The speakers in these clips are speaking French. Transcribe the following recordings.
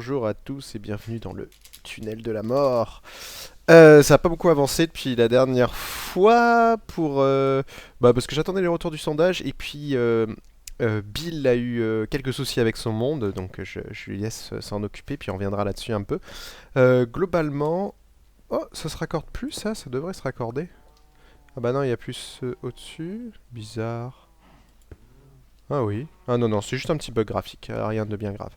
bonjour à tous et bienvenue dans le tunnel de la mort. Ça n'a pas beaucoup avancé depuis la dernière fois parce que j'attendais les retours du sondage et puis Bill a eu quelques soucis avec son monde, donc je lui laisse s'en occuper puis on reviendra là-dessus un peu. Globalement, oh, ça se raccorde plus ça devrait se raccorder. Ah bah non, il y a plus au-dessus, bizarre. Ah oui. Ah non, non, c'est juste un petit bug graphique, rien de bien grave.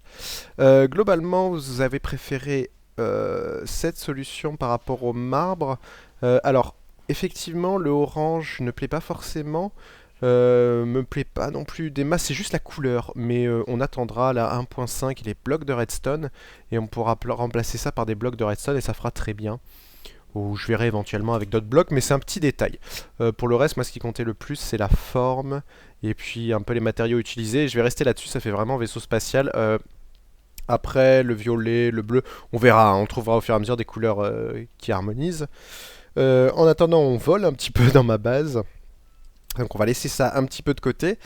Globalement, vous avez préféré cette solution par rapport au marbre. Alors, effectivement, le orange ne plaît pas forcément. Me plaît pas non plus des masses, c'est juste la couleur. Mais on attendra la 1.5 et les blocs de redstone. Et on pourra remplacer ça par des blocs de redstone et ça fera très bien. Ou je verrai éventuellement avec d'autres blocs, mais c'est un petit détail. Pour le reste, moi, ce qui comptait le plus, c'est la forme et puis un peu les matériaux utilisés. Je vais rester là-dessus, ça fait vraiment vaisseau spatial. Après, le violet, le bleu, on verra, hein, on trouvera au fur et à mesure des couleurs qui harmonisent. En attendant, on vole un petit peu dans ma base. Donc on va laisser ça un petit peu de côté.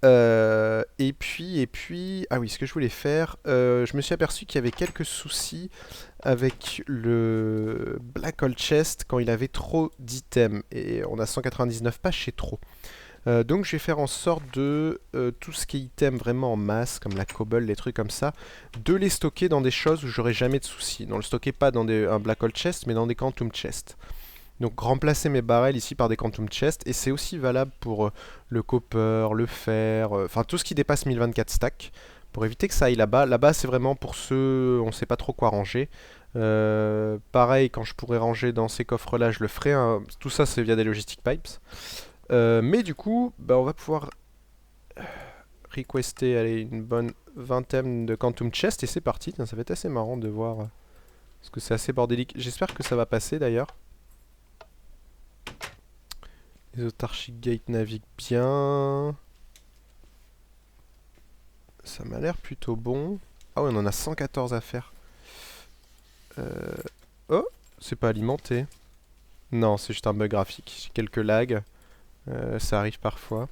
Ah oui, ce que je voulais faire, je me suis aperçu qu'il y avait quelques soucis avec le Black Hole Chest quand il avait trop d'items. Et on a 199 pages, c'est trop. Donc je vais faire en sorte de tout ce qui est item vraiment en masse, comme la cobble, les trucs comme ça, de les stocker dans des choses où j'aurai jamais de soucis. Non, le stocker pas dans un black hole chest, mais dans des quantum chest. Donc remplacer mes barrels ici par des quantum chest, et c'est aussi valable pour le copper, le fer, enfin tout ce qui dépasse 1024 stacks, pour éviter que ça aille là-bas. Là-bas c'est vraiment pour ceux, on sait pas trop quoi ranger. Pareil, quand je pourrais ranger dans ces coffres-là, je le ferai, hein. Tout ça c'est via des logistic pipes. Mais du coup, bah, on va pouvoir requester allez, une bonne vingtaine de Quantum Chest et c'est parti. Ça va être assez marrant de voir parce que c'est assez bordélique. J'espère que ça va passer d'ailleurs. Les Autarchic Gate naviguent bien. Ça m'a l'air plutôt bon. Ah ouais, on en a 114 à faire. Oh, c'est pas alimenté. Non, c'est juste un bug graphique. Quelques lags. Ça arrive parfois.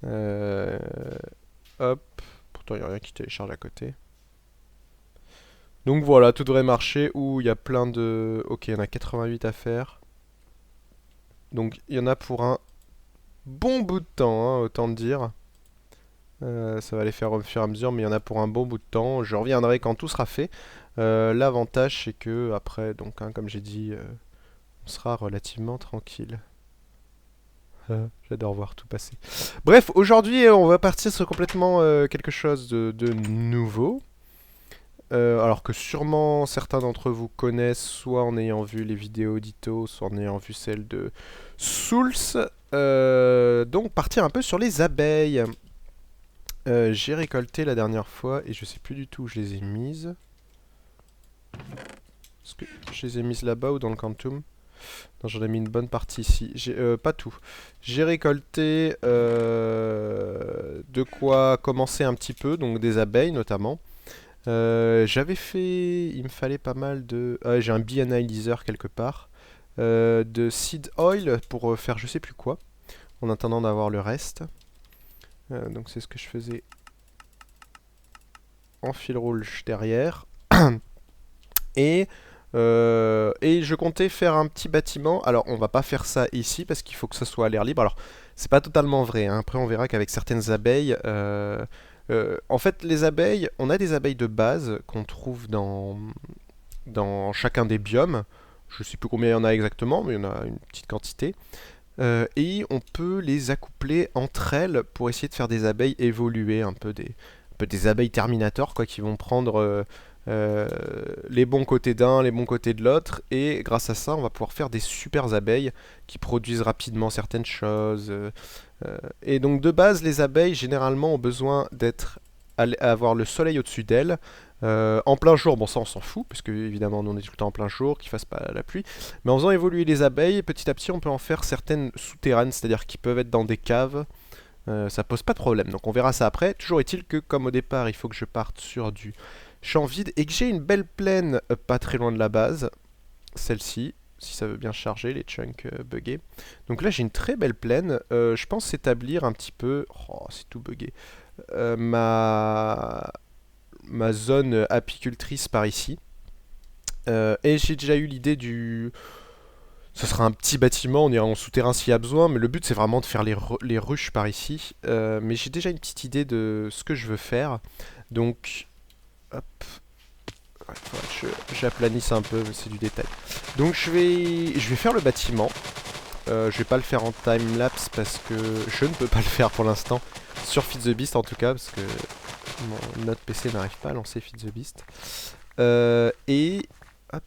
Euh, Hop. Pourtant, il n'y a rien qui télécharge à côté. Donc voilà, tout devrait marcher. Ouh, il y a plein de... Ok, il y en a 88 à faire. Donc il y en a pour un bon bout de temps, hein, autant dire. Ça va les faire au fur et à mesure, mais il y en a pour un bon bout de temps. Je reviendrai quand tout sera fait. L'avantage, c'est que après, donc, hein, comme j'ai dit, on sera relativement tranquille. J'adore voir tout passer. Bref, aujourd'hui, on va partir sur complètement quelque chose de nouveau. Alors que sûrement certains d'entre vous connaissent, soit en ayant vu les vidéos d'Ito, soit en ayant vu celle de Souls. Donc partir un peu sur les abeilles. J'ai récolté la dernière fois et je sais plus du tout où je les ai mises. Est-ce que je les ai mises là-bas ou dans le quantum? Non, j'en ai mis une bonne partie ici. Pas tout. J'ai récolté de quoi commencer un petit peu, donc des abeilles notamment. J'avais fait... Il me fallait pas mal de... Ah, j'ai un bee analyzer quelque part. De seed oil pour faire je sais plus quoi. En attendant d'avoir le reste. Donc c'est ce que je faisais en fil rouge derrière. Et je comptais faire un petit bâtiment. Alors on va pas faire ça ici parce qu'il faut que ça soit à l'air libre. Alors c'est pas totalement vrai, hein. Après on verra qu'avec certaines abeilles... en fait, les abeilles, on a des abeilles de base qu'on trouve dans chacun des biomes. Je sais plus combien il y en a exactement, mais il y en a une petite quantité. Et on peut les accoupler entre elles pour essayer de faire des abeilles évoluer, un peu des abeilles Terminator, quoi, qui vont prendre euh, les bons côtés d'un, les bons côtés de l'autre. Et grâce à ça, on va pouvoir faire des super abeilles qui produisent rapidement certaines choses. Et donc de base, les abeilles généralement ont besoin d'être à avoir le soleil au-dessus d'elles. En plein jour, bon ça on s'en fout, parce que évidemment nous on est tout le temps en plein jour, qu'il fasse pas la pluie. Mais en faisant évoluer les abeilles, petit à petit on peut en faire certaines souterraines, c'est-à-dire qui peuvent être dans des caves. Ça pose pas de problème, donc on verra ça après. Toujours est-il que comme au départ il faut que je parte sur du champ vide et que j'ai une belle plaine pas très loin de la base, celle-ci, si ça veut bien charger les chunks buggés. Donc là j'ai une très belle plaine. Je pense établir un petit peu... Oh, c'est tout buggé. Ma... ma zone apicultrice par ici. Et j'ai déjà eu l'idée du... Ce sera un petit bâtiment, on ira en souterrain s'il y a besoin, mais le but c'est vraiment de faire les ruches par ici. Mais j'ai déjà une petite idée de ce que je veux faire. Donc, hop, ouais, faudrait que j'aplanisse un peu, mais c'est du détail. Donc je vais faire le bâtiment. Je vais pas le faire en time-lapse parce que je ne peux pas le faire pour l'instant. Sur Feed the Beast en tout cas, parce que notre PC n'arrive pas à lancer Feed the Beast. Et hop,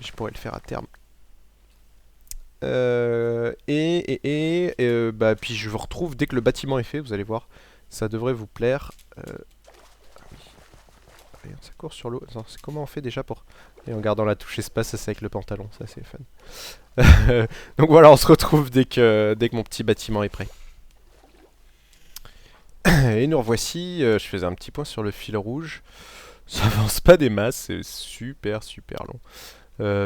je pourrais le faire à terme. Bah, puis je vous retrouve dès que le bâtiment est fait, vous allez voir. Ça devrait vous plaire. Ah oui. Regarde, ça court sur l'eau. C'est comment on fait déjà pour... Et en gardant la touche espace, ça c'est avec le pantalon, ça c'est fun. Donc voilà, on se retrouve dès que mon petit bâtiment est prêt. Et nous revoici, je faisais un petit point sur le fil rouge. Ça avance pas des masses, c'est super super long.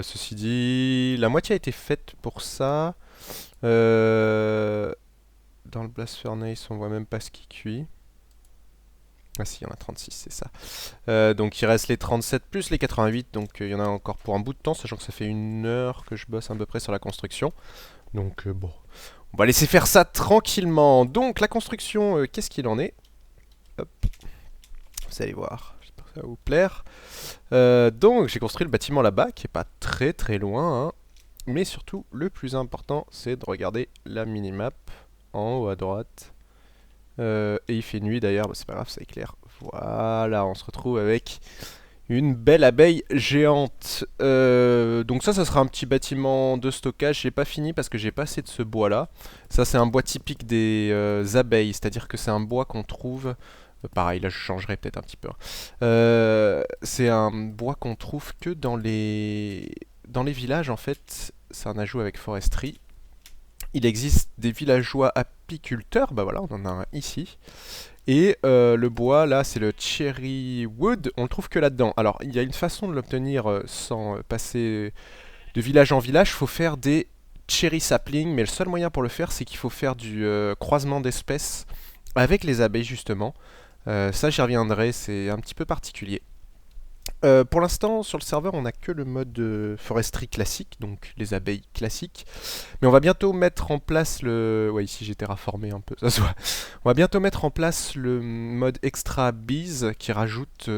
Ceci dit, la moitié a été faite pour ça. Dans le Blast Furnace, on voit même pas ce qui cuit. Ah si, il y en a 36, c'est ça. Donc il reste les 37 plus les 88, donc il y en a encore pour un bout de temps, sachant que ça fait 1 heure que je bosse à peu près sur la construction. Donc bon, on va laisser faire ça tranquillement. Donc la construction, qu'est-ce qu'il en est? Hop, vous allez voir, j'espère que ça va vous plaire. Donc j'ai construit le bâtiment là-bas, qui est pas très très loin, hein. Mais surtout, le plus important, c'est de regarder la minimap en haut à droite. Et il fait nuit d'ailleurs, bah, c'est pas grave, ça éclaire. Voilà, on se retrouve avec une belle abeille géante. Donc ça sera un petit bâtiment de stockage. J'ai pas fini parce que j'ai pas assez de ce bois là. Ça c'est un bois typique des abeilles, c'est-à-dire que c'est un bois qu'on trouve... pareil, là je changerai peut-être un petit peu, hein. C'est un bois qu'on trouve que dans les villages en fait. C'est un ajout avec foresterie. Il existe des villageois apiculteurs, bah voilà, on en a un ici. Et le bois, là, c'est le cherry wood, on le trouve que là-dedans. Alors, il y a une façon de l'obtenir sans passer de village en village, il faut faire des cherry saplings, mais le seul moyen pour le faire, c'est qu'il faut faire du croisement d'espèces avec les abeilles, justement. Ça, j'y reviendrai, c'est un petit peu particulier. Pour l'instant, sur le serveur, on n'a que le mode foresterie classique, donc les abeilles classiques. Mais on va bientôt mettre en place le... Ouais, ici j'ai terraformé un peu, ça se voit. On va bientôt mettre en place le mode extra bees qui rajoute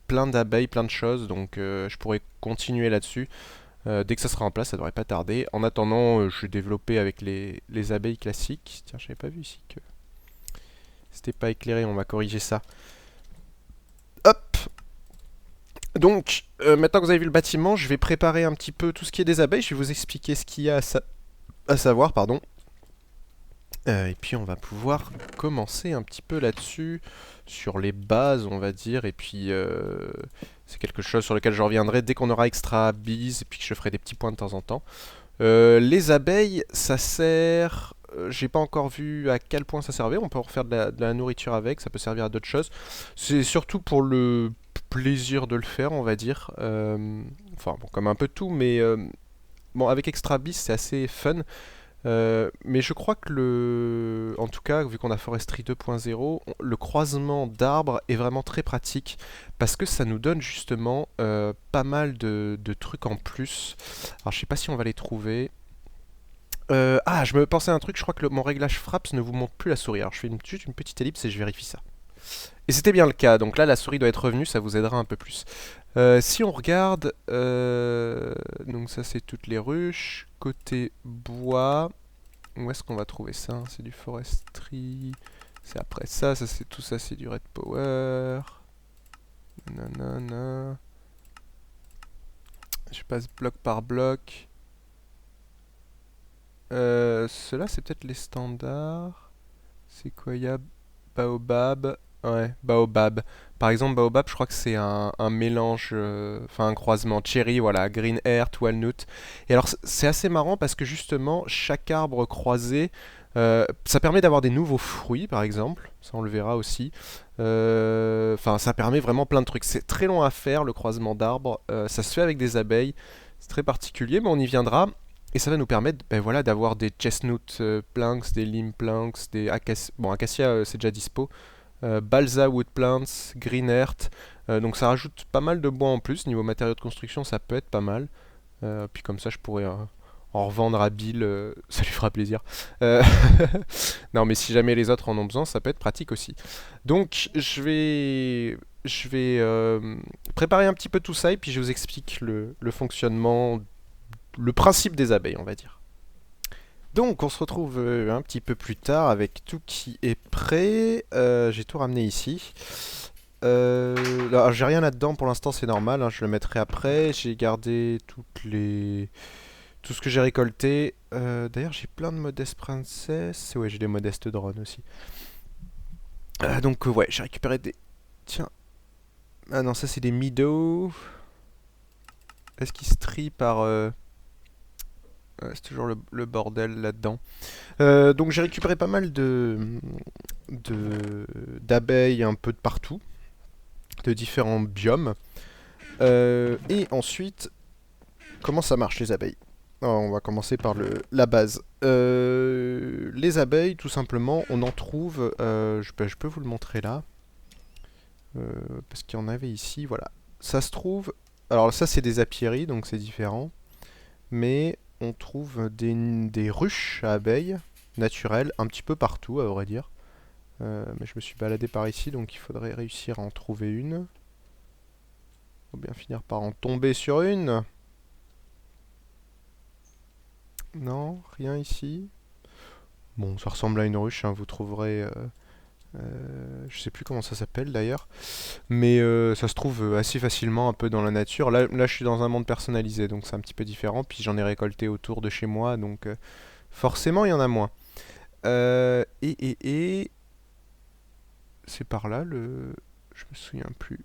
plein d'abeilles, plein de choses. Donc je pourrais continuer là-dessus. Dès que ça sera en place, ça devrait pas tarder. En attendant, je vais développer avec les abeilles classiques. Tiens, j'avais pas vu ici que c'était pas éclairé, on va corriger ça. Hop! Donc, maintenant que vous avez vu le bâtiment, je vais préparer un petit peu tout ce qui est des abeilles. Je vais vous expliquer ce qu'il y a à savoir, pardon. Et puis on va pouvoir commencer un petit peu là-dessus, sur les bases, on va dire. Et puis, c'est quelque chose sur lequel je reviendrai dès qu'on aura extra bees, et puis que je ferai des petits points de temps en temps. Les abeilles, ça sert... J'ai pas encore vu à quel point ça servait. On peut en faire de la nourriture avec, ça peut servir à d'autres choses. C'est surtout pour le plaisir de le faire, on va dire. Enfin, bon, comme un peu tout, mais bon, avec Extra Beast, c'est assez fun. Mais je crois que en tout cas, vu qu'on a Forestry 2.0, le croisement d'arbres est vraiment très pratique parce que ça nous donne justement pas mal de trucs en plus. Alors, je sais pas si on va les trouver. Ah, je me pensais à un truc, je crois que mon réglage fraps ne vous montre plus la souris. Alors, je fais juste une petite ellipse et je vérifie ça. Et c'était bien le cas, donc là la souris doit être revenue, ça vous aidera un peu plus. Si on regarde, donc ça c'est toutes les ruches, côté bois, où est-ce qu'on va trouver ça? C'est du forestry, c'est après ça, c'est tout ça c'est du red power. Nanana. Je passe bloc par bloc. Ceux-là c'est peut-être les standards. C'est quoi? Il y a Baobab. Ouais, Baobab. Par exemple, Baobab, je crois que c'est un mélange, enfin un croisement cherry, voilà, green earth, walnut. Et alors, c'est assez marrant parce que justement, chaque arbre croisé, ça permet d'avoir des nouveaux fruits, par exemple. Ça, on le verra aussi. Enfin, ça permet vraiment plein de trucs. C'est très long à faire, le croisement d'arbres. Ça se fait avec des abeilles. C'est très particulier, mais on y viendra. Et ça va nous permettre ben voilà, d'avoir des chestnut planks, des lim planks, des acacia. Bon, acacia, c'est déjà dispo. Balsa wood plants, green earth. Donc ça rajoute pas mal de bois en plus. Niveau matériaux de construction, ça peut être pas mal. Puis comme ça, je pourrais en revendre à Bill, ça lui fera plaisir. Euh, non, mais si jamais les autres en ont besoin, ça peut être pratique aussi. Donc, je vais préparer un petit peu tout ça et puis je vous explique le fonctionnement, le principe des abeilles, on va dire. Donc, on se retrouve un petit peu plus tard avec tout qui est prêt. J'ai tout ramené ici. Là, j'ai rien là-dedans pour l'instant, c'est normal, hein, je le mettrai après. J'ai gardé tout ce que j'ai récolté. D'ailleurs, j'ai plein de modestes princesses. Ouais, j'ai des modestes drones aussi. Donc, ouais, j'ai récupéré des. Tiens. Ah non, ça c'est des Mido. Est-ce qu'ils se trient par. Ouais, c'est toujours le bordel là-dedans. Donc, j'ai récupéré pas mal d'abeilles un peu de partout, de différents biomes. Et ensuite, comment ça marche les abeilles? On va commencer par la base. Les abeilles, tout simplement, on en trouve. Je peux vous le montrer là. Parce qu'il y en avait ici, voilà. Ça se trouve. Alors, ça, c'est des apiaries, donc c'est différent. Mais on trouve des ruches à abeilles naturelles un petit peu partout, à vrai dire. Mais je me suis baladé par ici, donc il faudrait réussir à en trouver une. Faut bien finir par en tomber sur une. Non, rien ici. Bon, ça ressemble à une ruche, hein, vous trouverez... je sais plus comment ça s'appelle d'ailleurs. Mais ça se trouve assez facilement un peu dans la nature. Là, je suis dans un monde personnalisé, donc c'est un petit peu différent. Puis j'en ai récolté autour de chez moi, donc forcément il y en a moins. Et c'est par là le... Je me souviens plus.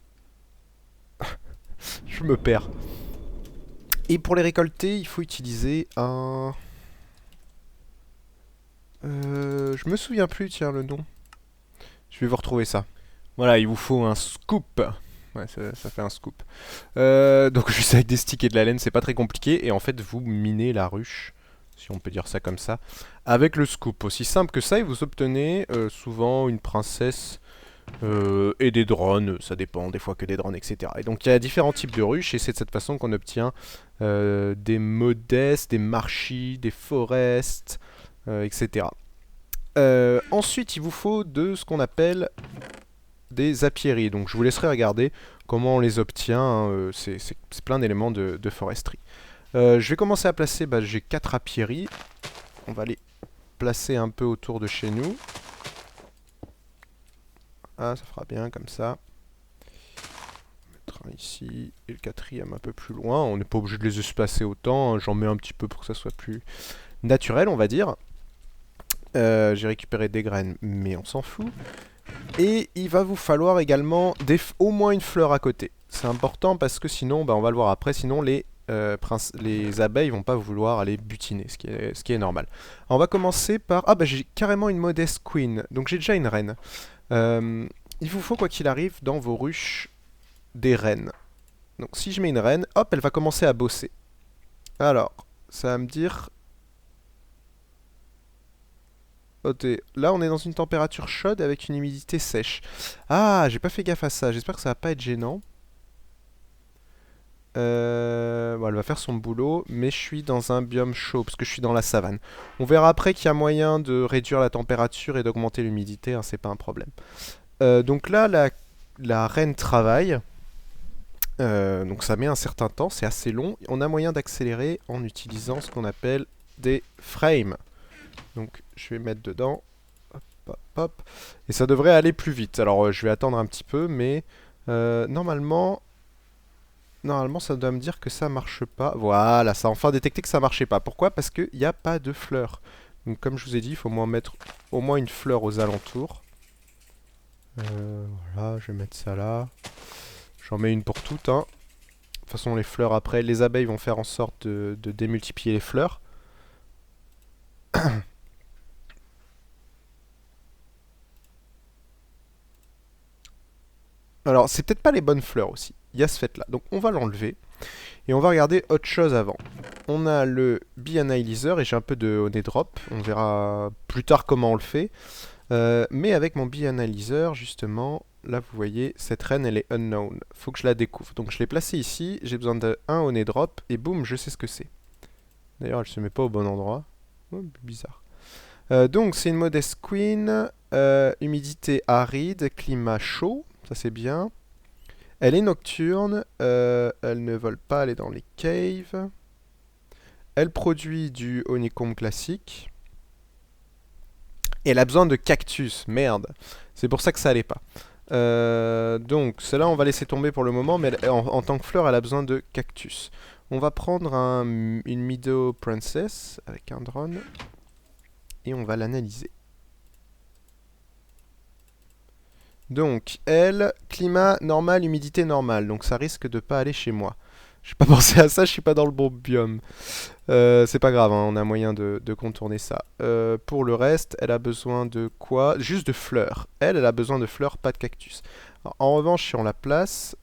Je me perds. Et pour les récolter, il faut utiliser un... je me souviens plus, tiens, le nom. Je vais vous retrouver ça. Voilà, il vous faut un scoop. Ouais, ça fait un scoop. Donc juste avec des sticks et de la laine, c'est pas très compliqué. Et en fait, vous minez la ruche, si on peut dire ça comme ça, avec le scoop. Aussi simple que ça, et vous obtenez souvent une princesse et des drones. Ça dépend, des fois que des drones, etc. Et donc il y a différents types de ruches, et c'est de cette façon qu'on obtient des modestes, des marchis, des forests, etc. Ensuite, il vous faut de ce qu'on appelle des apiaries. Donc je vous laisserai regarder comment on les obtient, hein. C'est plein d'éléments de foresterie. Je vais commencer à placer, j'ai 4 apiaries. On va les placer un peu autour de chez nous. Ah, ça fera bien comme ça. Mettre un ici et le quatrième un peu plus loin. On n'est pas obligé de les espacer autant, hein. J'en mets un petit peu pour que ça soit plus naturel, on va dire. J'ai récupéré des graines, mais on s'en fout. Et il va vous falloir également au moins une fleur à côté. C'est important parce que sinon, on va le voir après, sinon les abeilles vont pas vouloir aller butiner, ce qui est normal. Alors on va commencer par... Ah j'ai carrément une modeste queen, donc j'ai déjà une reine. Il vous faut quoi qu'il arrive dans vos ruches des reines. Donc si je mets une reine, hop, elle va commencer à bosser. Alors, ça va me dire... Ok, là on est dans une température chaude avec une humidité sèche. Ah, j'ai pas fait gaffe à ça, j'espère que ça va pas être gênant. Bon, elle va faire son boulot, mais je suis dans un biome chaud, parce que je suis dans la savane. On verra après qu'il y a moyen de réduire la température et d'augmenter l'humidité, hein, c'est pas un problème. Donc là, la reine travaille. Donc ça met un certain temps, c'est assez long. On a moyen d'accélérer en utilisant ce qu'on appelle des frames. Donc je vais mettre dedans. Hop, hop, hop. Et ça devrait aller plus vite. Alors je vais attendre un petit peu, mais normalement ça doit me dire que ça marche pas. Voilà, ça a enfin détecté que ça marchait pas. Pourquoi? Parce qu'il n'y a pas de fleurs. Donc comme je vous ai dit, il faut mettre au moins une fleur aux alentours. Voilà, je vais mettre ça là. J'en mets une pour toutes, hein. De toute façon, les fleurs après, les abeilles vont faire en sorte de démultiplier les fleurs. Alors, c'est peut-être pas les bonnes fleurs aussi. Il y a ce fait là. Donc, on va l'enlever. Et on va regarder autre chose avant. On a le Bee Analyzer et j'ai un peu de Honey Drop. On verra plus tard comment on le fait. Mais avec mon Bee Analyzer, justement, là vous voyez, cette reine elle est unknown. Faut que je la découvre. Donc je l'ai placée ici, j'ai besoin de 1 au nez drop, et boum, je sais ce que c'est. D'ailleurs, elle se met pas au bon endroit. Oh, bizarre. Donc c'est une modeste queen, humidité aride, climat chaud, ça c'est bien. Elle est nocturne, elle ne vole pas, elle est dans les caves. Elle produit du honeycomb classique. Et elle a besoin de cactus, merde. C'est pour ça que ça allait pas. Donc, celle-là, on va laisser tomber pour le moment, mais en tant que fleur, elle a besoin de cactus. On va prendre une Meadow Princess avec un drone et on va l'analyser. Donc, elle, climat normal, humidité normale. Donc, ça risque de pas aller chez moi. J'ai pas pensé à ça, je suis pas dans le bon biome. C'est pas grave, hein, on a moyen de contourner ça. Pour le reste, elle a besoin de quoi? Juste de fleurs. Elle a besoin de fleurs, pas de cactus. Alors, en revanche, si on la place,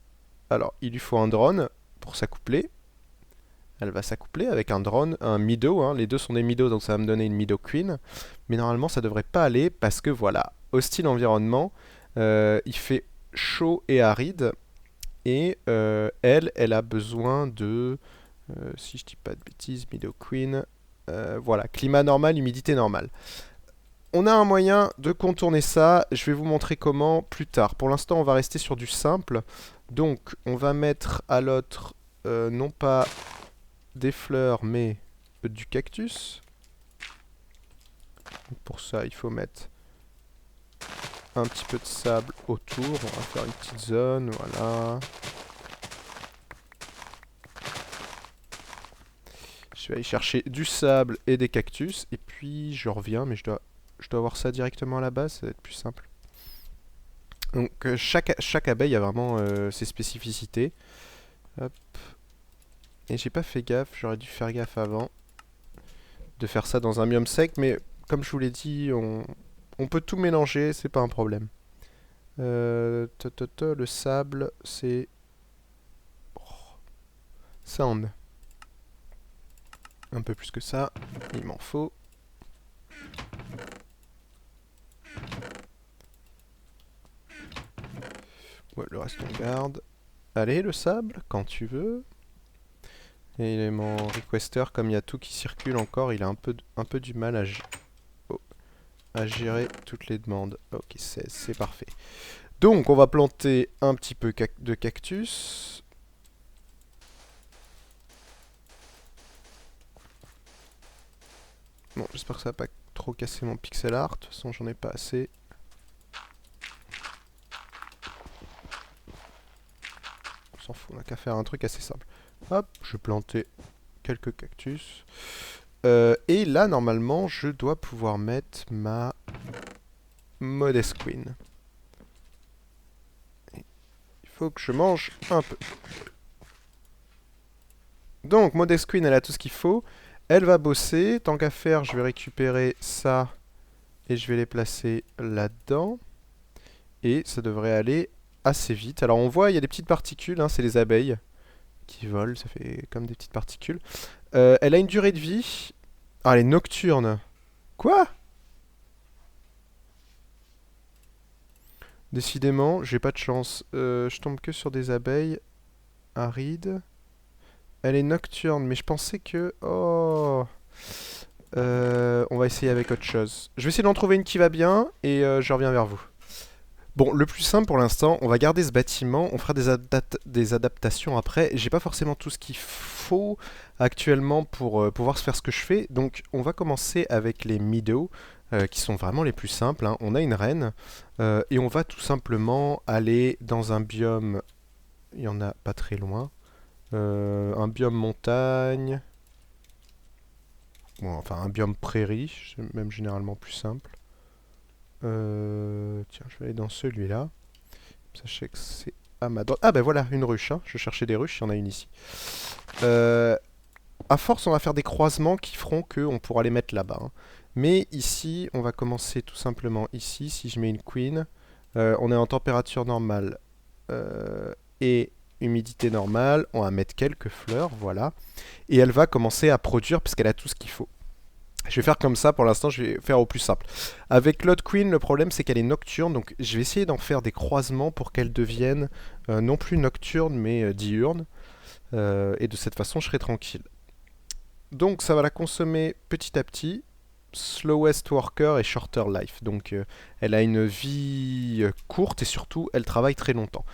alors il lui faut un drone pour s'accoupler. Elle va s'accoupler avec un drone, un Meadow, hein. Les deux sont des Meadows, donc ça va me donner une Meadow Queen. Mais normalement, ça devrait pas aller parce que voilà, hostile environnement, il fait chaud et aride. Et elle a besoin de, si je dis pas de bêtises, Meadow Queen, voilà, climat normal, humidité normale. On a un moyen de contourner ça, je vais vous montrer comment plus tard. Pour l'instant, on va rester sur du simple. Donc, on va mettre à l'autre, non pas des fleurs, mais du cactus. Donc, pour ça, il faut mettre un petit peu de sable autour. On va faire une petite zone, voilà. Je vais aller chercher du sable et des cactus. Et puis je reviens, mais je dois avoir ça directement à la base, ça va être plus simple. Donc chaque abeille a vraiment ses spécificités. Hop. Et j'ai pas fait gaffe, j'aurais dû faire gaffe avant de faire ça dans un biome sec, mais comme je vous l'ai dit, on peut tout mélanger, c'est pas un problème. Le sable, c'est... Sand. Un peu plus que ça, il m'en faut. Ouais, le reste on garde. Allez, le sable, quand tu veux. Et mon requester, comme il y a tout qui circule encore, il a un peu du mal à gérer toutes les demandes. Ok, c'est parfait. Donc, on va planter un petit peu de cactus. Bon, j'espère que ça va pas trop casser mon pixel art. De toute façon, j'en ai pas assez. On s'en fout, on a qu'à faire un truc assez simple. Hop, je vais planter quelques cactus. Et là, normalement, je dois pouvoir mettre ma Modest Queen. Il faut que je mange un peu. Donc, Modest Queen, elle a tout ce qu'il faut. Elle va bosser. Tant qu'à faire, je vais récupérer ça et je vais les placer là-dedans. Et ça devrait aller assez vite. Alors, on voit, il y a des petites particules, hein, c'est les abeilles qui volent, ça fait comme des petites particules. Elle a une durée de vie. Ah, elle est nocturne. Quoi? Décidément, j'ai pas de chance. Je tombe que sur des abeilles arides. Elle est nocturne, mais je pensais que... Oh, on va essayer avec autre chose. Je vais essayer d'en trouver une qui va bien, et je reviens vers vous. Bon, le plus simple pour l'instant, on va garder ce bâtiment, on fera des adaptations après. J'ai pas forcément tout ce qu'il faut actuellement pour pouvoir se faire ce que je fais, donc on va commencer avec les Meadows, qui sont vraiment les plus simples, hein. On a une reine, et on va tout simplement aller dans un biome, il y en a pas très loin, un biome montagne, bon, enfin un biome prairie, c'est même généralement plus simple. Tiens, je vais aller dans celui-là. Sachez que c'est à ma droite. Ah ben voilà, une ruche, hein. Je cherchais des ruches, il y en a une ici. À force, on va faire des croisements qui feront qu'on pourra les mettre là-bas, hein. Mais ici, on va commencer tout simplement ici. Si je mets une queen, on est en température normale et humidité normale. On va mettre quelques fleurs, voilà. Et elle va commencer à produire parce qu'elle a tout ce qu'il faut. Je vais faire comme ça pour l'instant, je vais faire au plus simple. Avec l'autre queen, le problème c'est qu'elle est nocturne, donc je vais essayer d'en faire des croisements pour qu'elle devienne non plus nocturne mais diurne. Et de cette façon, je serai tranquille. Donc ça va la consommer petit à petit. Slowest worker et shorter life. Donc elle a une vie courte et surtout elle travaille très longtemps.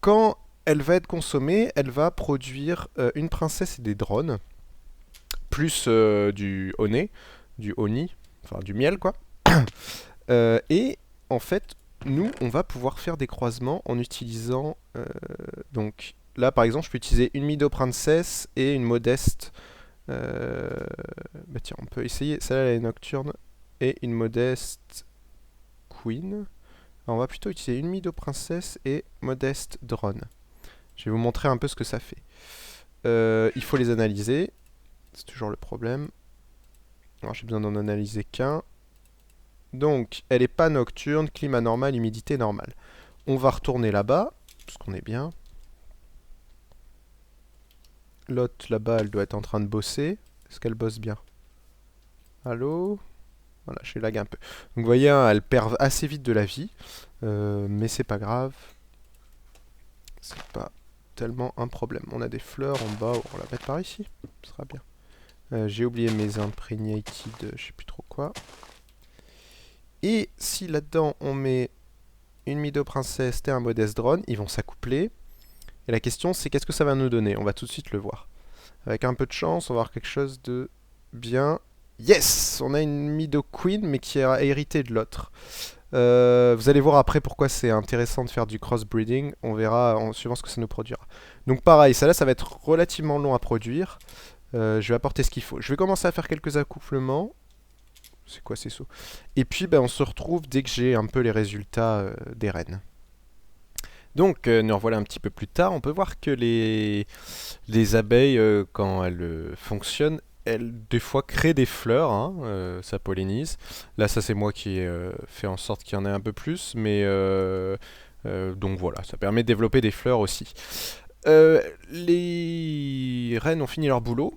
Quand elle va être consommée, elle va produire une princesse et des drones, plus du honey, du honey, enfin du miel quoi. Et en fait, nous, on va pouvoir faire des croisements en utilisant... donc là, par exemple, je peux utiliser une Mido Princess et une modeste... bah tiens, on peut essayer. Celle-là, elle est nocturne. Et une modeste Queen. Alors, on va plutôt utiliser une Mido Princess et modeste Drone. Je vais vous montrer un peu ce que ça fait. Il faut les analyser. C'est toujours le problème. Alors, j'ai besoin d'en analyser qu'un. Donc, elle n'est pas nocturne, climat normal, humidité normale. On va retourner là-bas, parce qu'on est bien. L'autre là-bas, elle doit être en train de bosser. Est-ce qu'elle bosse bien? Allô? Voilà, je lag un peu. Donc vous voyez, hein, elle perd assez vite de la vie. Mais c'est pas grave. C'est pas tellement un problème. On a des fleurs en bas, on va la mettre par ici. Ce sera bien. J'ai oublié mes impregnated, je sais plus trop quoi. Et si là-dedans on met une Mido Princesse et un modeste drone, ils vont s'accoupler. Et la question c'est qu'est-ce que ça va nous donner? On va tout de suite le voir. Avec un peu de chance, on va avoir quelque chose de bien. Yes! On a une Mido Queen mais qui a hérité de l'autre. Vous allez voir après pourquoi c'est intéressant de faire du crossbreeding. On verra en suivant ce que ça nous produira. Donc pareil, ça là ça va être relativement long à produire. Je vais apporter ce qu'il faut. Je vais commencer à faire quelques accouplements. C'est quoi ces sauts? Et puis ben, on se retrouve dès que j'ai un peu les résultats des reines. Donc nous revoilà un petit peu plus tard. On peut voir que les abeilles, quand elles fonctionnent, elles des fois créent des fleurs, hein, ça pollinise. Là ça c'est moi qui ai fait en sorte qu'il y en ait un peu plus, mais donc voilà, ça permet de développer des fleurs aussi. Les reines ont fini leur boulot.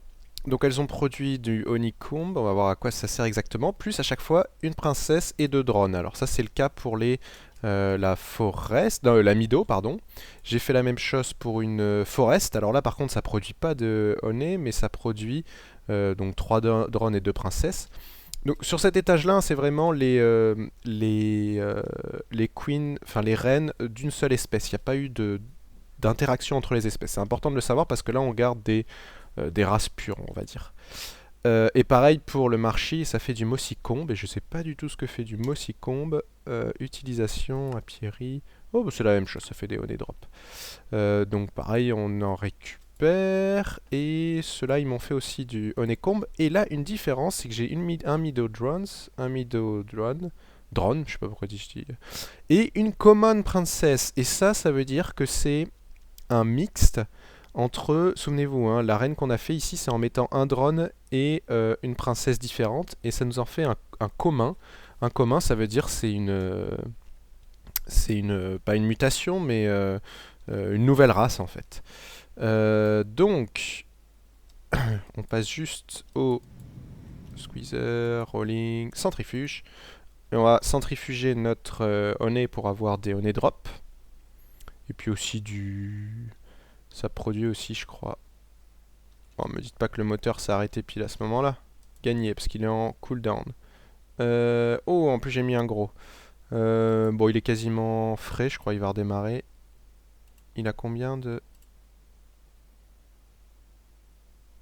Donc elles ont produit du honeycomb, on va voir à quoi ça sert exactement, plus à chaque fois une princesse et deux drones. Alors ça c'est le cas pour la forest, non, la Mido, pardon. J'ai fait la même chose pour une forest, alors là par contre ça produit pas de honey, mais ça produit donc 3 drones et 2 princesses. Donc sur cet étage-là, c'est vraiment les queens, enfin les reines d'une seule espèce. Il n'y a pas eu d'interaction entre les espèces. C'est important de le savoir parce que là on garde des races pures, on va dire. Et pareil pour le marchi, ça fait du mossicombe, et je sais pas du tout ce que fait du mossicombe. Utilisation, apiary. Oh, bah, c'est la même chose, ça fait des honey drops. Donc pareil, on en récupère. Et ceux-là, ils m'ont fait aussi du honeycomb. Et là, une différence, c'est que j'ai un Mido Drones, un Mido Drone, je sais pas pourquoi je dis. Et une Common Princess. Et ça veut dire que c'est un mixte entre, souvenez-vous, hein, la reine qu'on a fait ici, c'est en mettant un drone et une princesse différente, et ça nous en fait un commun. Un commun, ça veut dire pas une mutation, mais une nouvelle race en fait. Donc, on passe juste au squeezer, rolling, centrifuge. Et on va centrifuger notre honey pour avoir des honey drops. Et puis aussi ça produit aussi, je crois. Bon, me dites pas que le moteur s'est arrêté pile à ce moment-là. Gagné, parce qu'il est en cooldown. Oh, en plus j'ai mis un gros. Bon, il est quasiment frais, je crois, il va redémarrer. Il a combien de...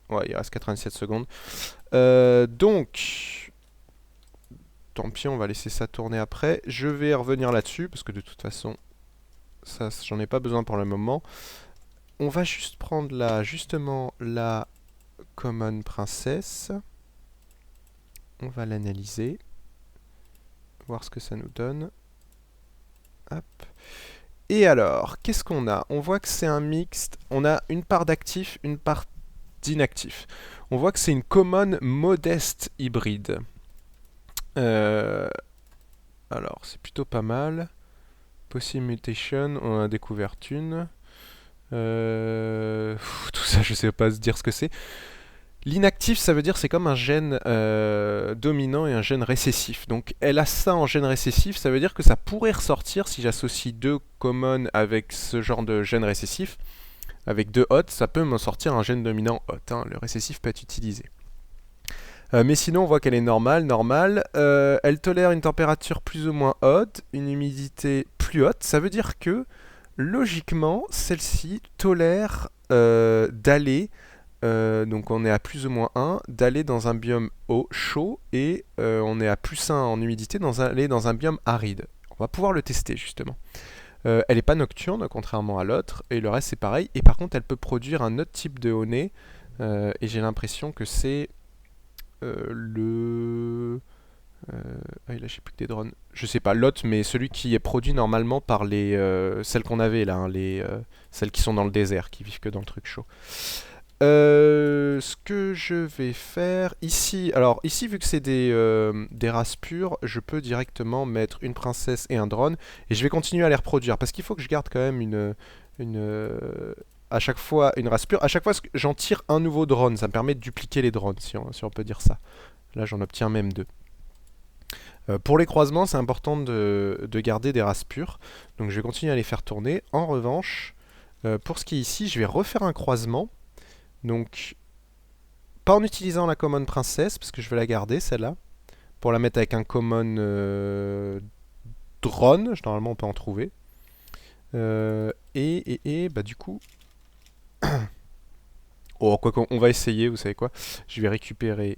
Ouais, il reste 97 secondes. Donc... Tant pis, on va laisser ça tourner après. Je vais revenir là-dessus, parce que de toute façon, ça, j'en ai pas besoin pour le moment. On va juste prendre justement la Common Princess. On va l'analyser. Voir ce que ça nous donne. Hop. Et alors, qu'est-ce qu'on a? On voit que c'est un mixte. On a une part d'actif, une part d'inactif. On voit que c'est une common modeste hybride. Alors, c'est plutôt pas mal. Possible mutation, on en a découvert une. Tout ça, je sais pas se dire ce que c'est. L'inactif, ça veut dire c'est comme un gène dominant et un gène récessif. Donc elle a ça en gène récessif, ça veut dire que ça pourrait ressortir si j'associe deux commons avec ce genre de gène récessif. Avec deux hot, ça peut m'en sortir un gène dominant hot. Hein. Le récessif peut être utilisé. Mais sinon, on voit qu'elle est normale. Elle tolère une température plus ou moins haute, une humidité plus haute. Ça veut dire que, logiquement, celle-ci tolère d'aller, donc on est à plus ou moins 1, d'aller dans un biome chaud et on est à plus 1 en humidité, aller dans un biome aride. On va pouvoir le tester justement. Elle n'est pas nocturne, contrairement à l'autre, et le reste c'est pareil. Et par contre, elle peut produire un autre type de honey, et j'ai l'impression que c'est le... Ah, là j'ai plus que des drones. Je sais pas, l'autre, mais celui qui est produit normalement par les celles qu'on avait là, hein, celles qui sont dans le désert, qui vivent que dans le truc chaud. Ce que je vais faire ici, alors ici vu que c'est des races pures, je peux directement mettre une princesse et un drone, et je vais continuer à les reproduire, parce qu'il faut que je garde quand même à chaque fois une race pure. À chaque fois j'en tire un nouveau drone, ça me permet de dupliquer les drones, si on peut dire ça. Là j'en obtiens même deux. Pour les croisements, c'est important de garder des races pures, donc je vais continuer à les faire tourner. En revanche, pour ce qui est ici, je vais refaire un croisement. Donc, pas en utilisant la common princesse, parce que je vais la garder, celle-là. Pour la mettre avec un common drone, normalement on peut en trouver. Bah du coup... oh, quoi qu'on va essayer, vous savez quoi. Je vais récupérer...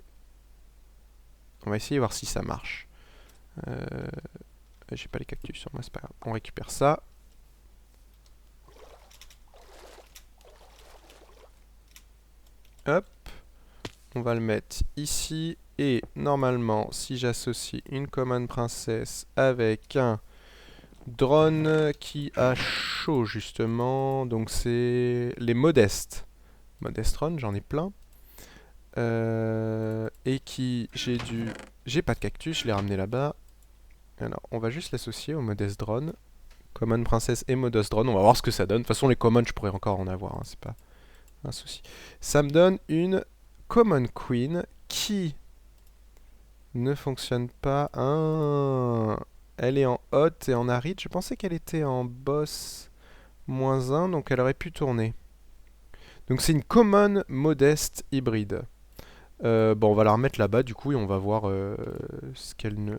On va essayer de voir si ça marche. J'ai pas les cactus sur moi, c'est pas grave. On récupère ça. Hop. On va le mettre ici. Et normalement, si j'associe une common princesse avec un drone qui a chaud justement, donc c'est les modestes. Modest drone, j'en ai plein. Et qui j'ai pas de cactus, je l'ai ramené là-bas. Alors, on va juste l'associer au modeste drone. Common princesse et modest drone, on va voir ce que ça donne. De toute façon, les commons, je pourrais encore en avoir, hein, c'est pas un souci. Ça me donne une common queen qui ne fonctionne pas. Elle est en hot et en aride. Je pensais qu'elle était en boss -1, donc elle aurait pu tourner. Donc c'est une common modeste hybride. Bon, on va la remettre là-bas du coup et on va voir ce qu'elle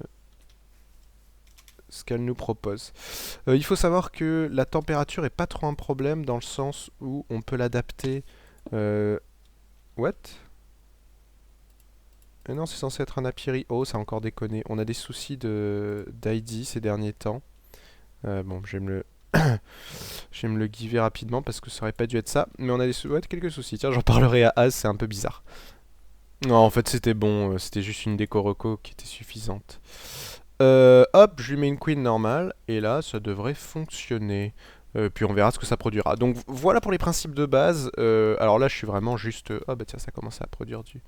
nous propose. Il faut savoir que la température est pas trop un problème dans le sens où on peut l'adapter. What? Non, c'est censé être un apiary. Oh, ça a encore déconné. On a des soucis d'ID ces derniers temps. Bon, je vais me le... je vais me le giver rapidement parce que ça aurait pas dû être ça. Mais on a quelques soucis. Tiens, j'en parlerai à Az, c'est un peu bizarre. Non, en fait, c'était bon. C'était juste une déco reco qui était suffisante. Hop, je lui mets une queen normale. Et là, ça devrait fonctionner. Puis on verra ce que ça produira. Donc voilà pour les principes de base. Alors là, je suis vraiment juste... Oh bah tiens, ça commence à produire du...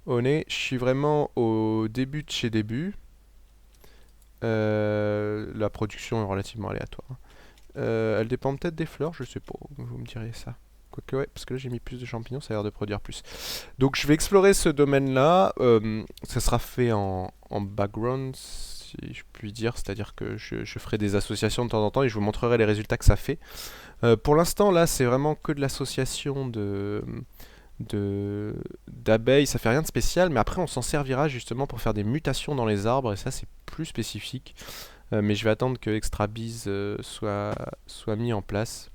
honey. Je suis vraiment au début de chez début. La production est relativement aléatoire. Elle dépend peut-être des fleurs, je sais pas, vous me direz ça. Quoique ouais, parce que là j'ai mis plus de champignons, ça a l'air de produire plus. Donc je vais explorer ce domaine-là. Ça sera fait en background, si je puis dire, c'est-à-dire que je ferai des associations de temps en temps et je vous montrerai les résultats que ça fait. Pour l'instant, là, c'est vraiment que de l'association d'abeilles, ça fait rien de spécial, mais après on s'en servira justement pour faire des mutations dans les arbres, et ça c'est plus spécifique. Mais je vais attendre que ExtraBiz soit mis en place.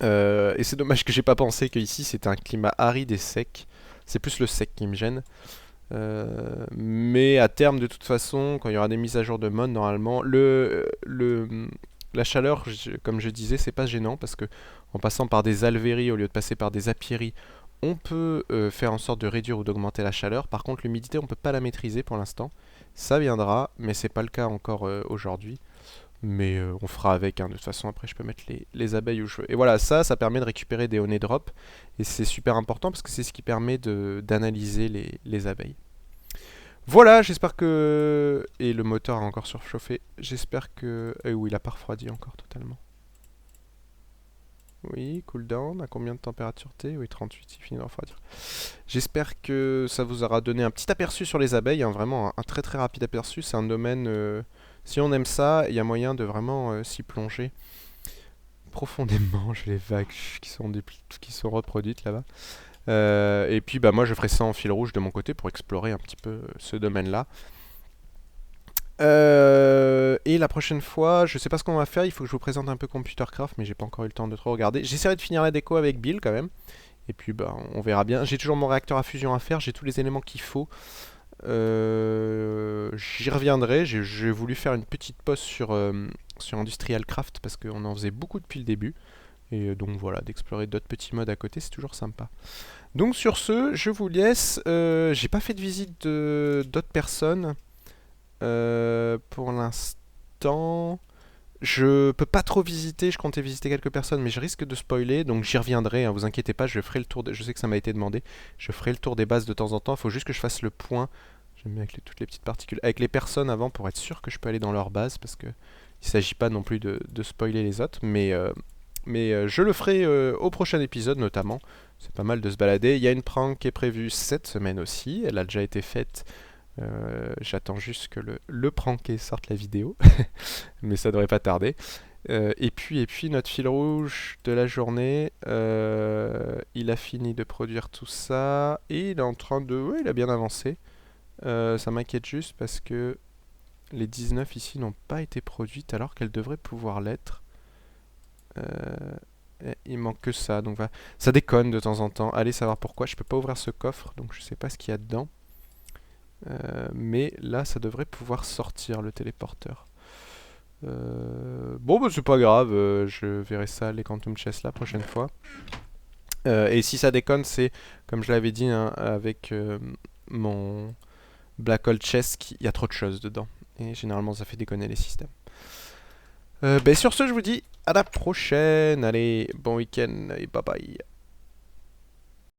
Et c'est dommage que j'ai pas pensé que ici c'était un climat aride et sec. C'est plus le sec qui me gêne. Mais à terme, de toute façon, quand il y aura des mises à jour de mode, normalement, la chaleur, comme je disais, c'est pas gênant parce que en passant par des alvéries au lieu de passer par des apiéries, on peut faire en sorte de réduire ou d'augmenter la chaleur. Par contre, l'humidité, on peut pas la maîtriser pour l'instant. Ça viendra, mais c'est pas le cas encore aujourd'hui. Mais on fera avec, hein. De toute façon, après, je peux mettre les abeilles où je veux. Et voilà, ça permet de récupérer des honey drops. Et c'est super important parce que c'est ce qui permet d'analyser les abeilles. Voilà, j'espère que... Et le moteur a encore surchauffé. J'espère que... oui, il a pas refroidi encore totalement. Oui, cooldown, à combien de température T? Oui, 38, il finit de refroidir. J'espère que ça vous aura donné un petit aperçu sur les abeilles, hein, vraiment un très très rapide aperçu. C'est un domaine, si on aime ça, il y a moyen de vraiment s'y plonger profondément. J'ai les vagues qui sont reproduites là-bas. Et puis bah moi je ferai ça en fil rouge de mon côté pour explorer un petit peu ce domaine-là. Et la prochaine fois, je sais pas ce qu'on va faire, il faut que je vous présente un peu Computercraft, mais j'ai pas encore eu le temps de trop regarder. J'essaierai de finir la déco avec Bill quand même. Et puis bah on verra bien. J'ai toujours mon réacteur à fusion à faire, j'ai tous les éléments qu'il faut. J'y reviendrai, j'ai voulu faire une petite pause sur Industrial Craft parce qu'on en faisait beaucoup depuis le début. Et donc voilà, d'explorer d'autres petits modes à côté, c'est toujours sympa. Donc sur ce, je vous laisse. J'ai pas fait de visite d'autres personnes pour l'instant. Je peux pas trop visiter, je comptais visiter quelques personnes, mais je risque de spoiler, donc j'y reviendrai, hein, vous inquiétez pas, je ferai le tour, je sais que ça m'a été demandé, je ferai le tour des bases de temps en temps, il faut juste que je fasse le point, j'aime bien avec toutes les petites particules, avec les personnes avant pour être sûr que je peux aller dans leur base, parce que il s'agit pas non plus de spoiler les autres, mais je le ferai au prochain épisode notamment, c'est pas mal de se balader, il y a une prank qui est prévue cette semaine aussi, elle a déjà été faite. J'attends juste que le pranké sorte la vidéo, mais ça devrait pas tarder. Et puis notre fil rouge de la journée, il a fini de produire tout ça et il est en train de, ouais, il a bien avancé. Ça m'inquiète juste parce que les 19 ici n'ont pas été produites alors qu'elles devraient pouvoir l'être. Il manque que ça, donc voilà. Ça déconne de temps en temps. Allez savoir pourquoi. Je peux pas ouvrir ce coffre, donc je sais pas ce qu'il y a dedans. Mais là, ça devrait pouvoir sortir le téléporteur. Bon, bah, c'est pas grave, je verrai ça, les Quantum Chess, la prochaine fois. Et si ça déconne, c'est, comme je l'avais dit, hein, avec mon Black Hole Chess, il y a trop de choses dedans. Et généralement, ça fait déconner les systèmes. Sur ce, je vous dis à la prochaine. Allez, bon week-end et bye bye.